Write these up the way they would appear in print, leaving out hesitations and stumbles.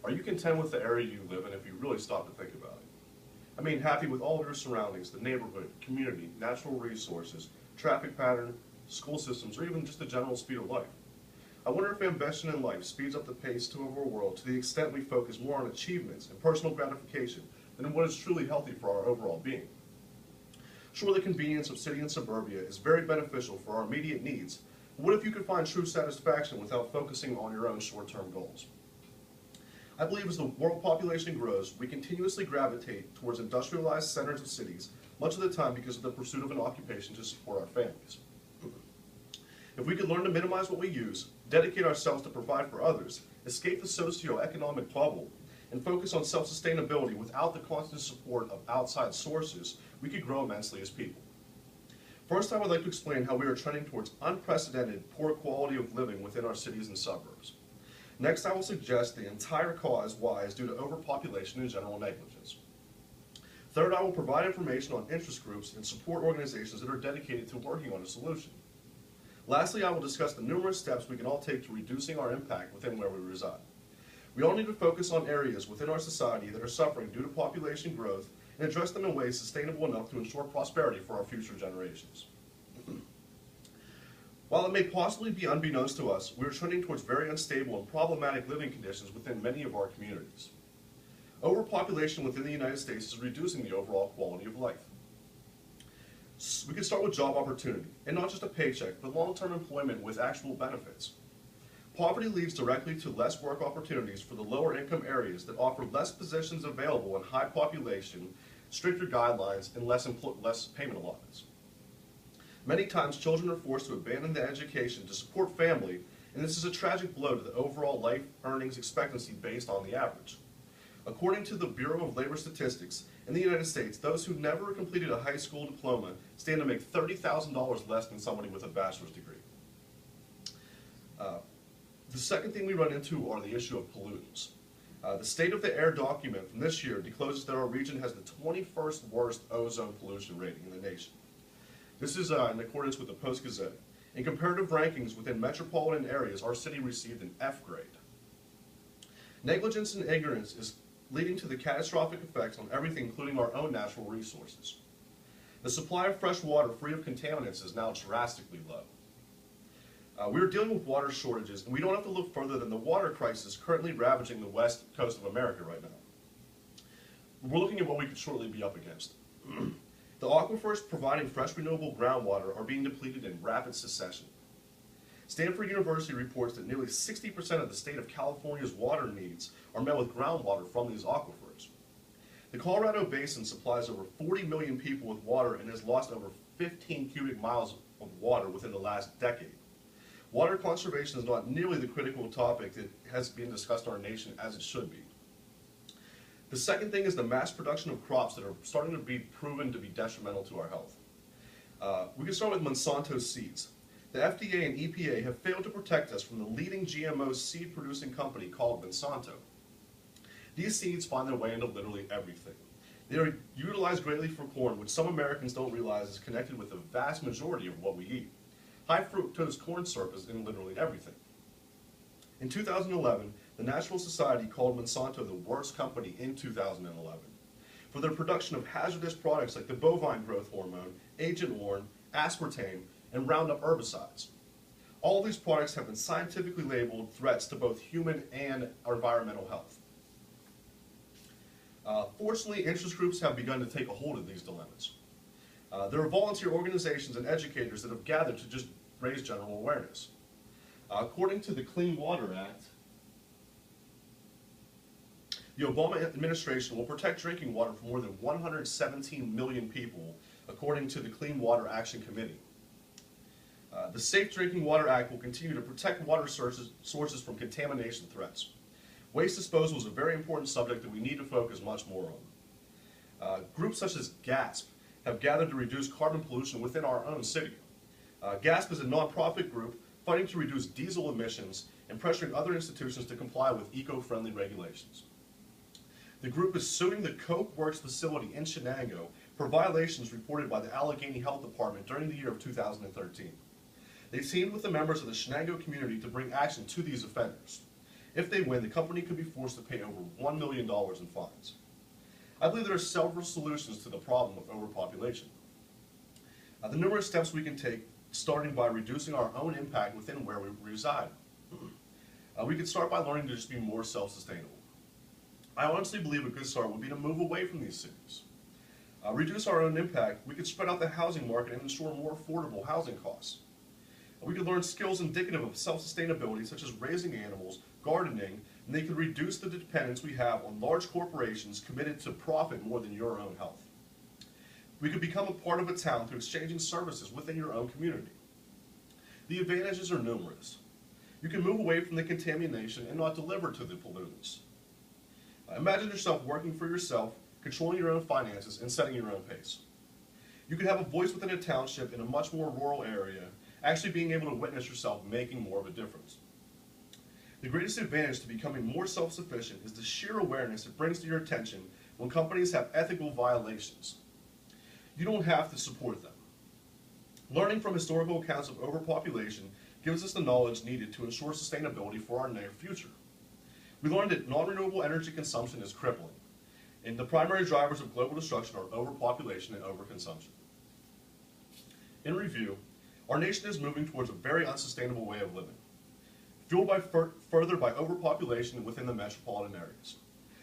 Are you content with the area you live in if you really stop to think about it? I mean, happy with all of your surroundings, the neighborhood, community, natural resources, traffic pattern, school systems, or even just the general speed of life. I wonder if ambition in life speeds up the pace of our world to the extent we focus more on achievements and personal gratification than on what is truly healthy for our overall being. Sure, the convenience of city and suburbia is very beneficial for our immediate needs, but what if you could find true satisfaction without focusing on your own short-term goals? I believe as the world population grows, we continuously gravitate towards industrialized centers of cities, much of the time because of the pursuit of an occupation to support our families. If we could learn to minimize what we use, dedicate ourselves to provide for others, escape the socio-economic bubble, and focus on self-sustainability without the constant support of outside sources, we could grow immensely as people. First, I would like to explain how we are trending towards unprecedented poor quality of living within our cities and suburbs. Next, I will suggest the entire cause why is due to overpopulation and general negligence. Third, I will provide information on interest groups and support organizations that are dedicated to working on a solution. Lastly, I will discuss the numerous steps we can all take to reducing our impact within where we reside. We all need to focus on areas within our society that are suffering due to population growth and address them in ways sustainable enough to ensure prosperity for our future generations. While it may possibly be unbeknownst to us, we are trending towards very unstable and problematic living conditions within many of our communities. Overpopulation within the United States is reducing the overall quality of life. We can start with job opportunity, and not just a paycheck, but long-term employment with actual benefits. Poverty leads directly to less work opportunities for the lower income areas that offer less positions available in high population, stricter guidelines, and less payment allotments. Many times children are forced to abandon their education to support family, and this is a tragic blow to the overall life earnings expectancy based on the average. According to the Bureau of Labor Statistics, in the United States, those who never completed a high school diploma stand to make $30,000 less than somebody with a bachelor's degree. The second thing we run into are the issue of pollutants. The State of the Air document from this year discloses that our region has the 21st worst ozone pollution rating in the nation. This is in accordance with the Post-Gazette. In comparative rankings within metropolitan areas, our city received an F grade. Negligence and ignorance is leading to the catastrophic effects on everything, including our own natural resources. The supply of fresh water free of contaminants is now drastically low. We are dealing with water shortages, and we don't have to look further than the water crisis currently ravaging the west coast of America right now. We're looking at what we could shortly be up against. The aquifers providing fresh renewable groundwater are being depleted in rapid succession. Stanford University reports that nearly 60% of the state of California's water needs are met with groundwater from these aquifers. The Colorado Basin supplies over 40 million people with water and has lost over 15 cubic miles of water within the last decade. Water conservation is not nearly the critical topic that has been discussed in our nation as it should be. The second thing is the mass production of crops that are starting to be proven to be detrimental to our health. We can start with Monsanto seeds. The FDA and EPA have failed to protect us from the leading GMO seed producing company called Monsanto. These seeds find their way into literally everything. They are utilized greatly for corn, which some Americans don't realize is connected with the vast majority of what we eat. High fructose corn syrup is in literally everything. In 2011, the National Society called Monsanto the worst company in 2011 for their production of hazardous products like the bovine growth hormone, Agent Orange, aspartame, and Roundup herbicides. All of these products have been scientifically labeled threats to both human and our environmental health. Fortunately, interest groups have begun to take a hold of these dilemmas. There are volunteer organizations and educators that have gathered to just raise general awareness. According to the Clean Water Act, the Obama administration will protect drinking water for more than 117 million people, according to the Clean Water Action Committee. The Safe Drinking Water Act will continue to protect water sources from contamination threats. Waste disposal is a very important subject that we need to focus much more on. Groups such as GASP have gathered to reduce carbon pollution within our own city. GASP is a nonprofit group fighting to reduce diesel emissions and pressuring other institutions to comply with eco-friendly regulations. The group is suing the Coke Works facility in Shenango for violations reported by the Allegheny Health Department during the year of 2013. They teamed with the members of the Shenango community to bring action to these offenders. If they win, the company could be forced to pay over $1 million in fines. I believe there are several solutions to the problem of overpopulation. The numerous steps we can take, starting by reducing our own impact within where we reside. We could start by learning to just be more self-sustainable. I honestly believe a good start would be to move away from these cities. Reduce our own impact, we could spread out the housing market and ensure more affordable housing costs. We could learn skills indicative of self-sustainability, such as raising animals, gardening, and they could reduce the dependence we have on large corporations committed to profit more than your own health. We could become a part of a town through exchanging services within your own community. The advantages are numerous. You can move away from the contamination and not deliver to the pollutants. Imagine yourself working for yourself, controlling your own finances, and setting your own pace. You could have a voice within a township in a much more rural area, actually being able to witness yourself making more of a difference. The greatest advantage to becoming more self-sufficient is the sheer awareness it brings to your attention when companies have ethical violations. You don't have to support them. Learning from historical accounts of overpopulation gives us the knowledge needed to ensure sustainability for our near future. We learned that non-renewable energy consumption is crippling, and the primary drivers of global destruction are overpopulation and overconsumption. In review, our nation is moving towards a very unsustainable way of living, fueled further by overpopulation within the metropolitan areas.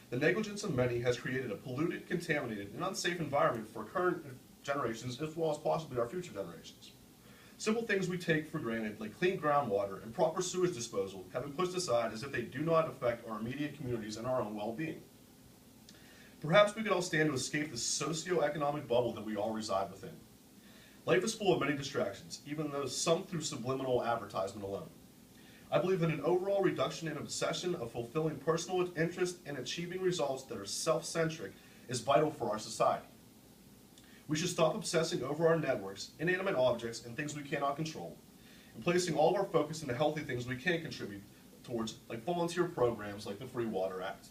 The negligence of many has created a polluted, contaminated, and unsafe environment for current generations as well as possibly our future generations. Simple things we take for granted, like clean groundwater and proper sewage disposal, have been pushed aside as if they do not affect our immediate communities and our own well-being. Perhaps we could all stand to escape the socio-economic bubble that we all reside within. Life is full of many distractions, even though some through subliminal advertisement alone. I believe that an overall reduction in obsession of fulfilling personal interest and achieving results that are self-centric is vital for our society. We should stop obsessing over our networks, inanimate objects, and things we cannot control, and placing all of our focus into healthy things we can contribute towards, like volunteer programs like the Free Water Act.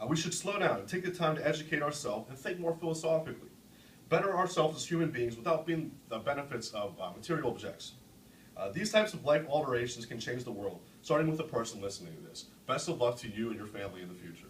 We should slow down and take the time to educate ourselves and think more philosophically, better ourselves as human beings without being the benefits of material objects. These types of life alterations can change the world, starting with the person listening to this. Best of luck to you and your family in the future.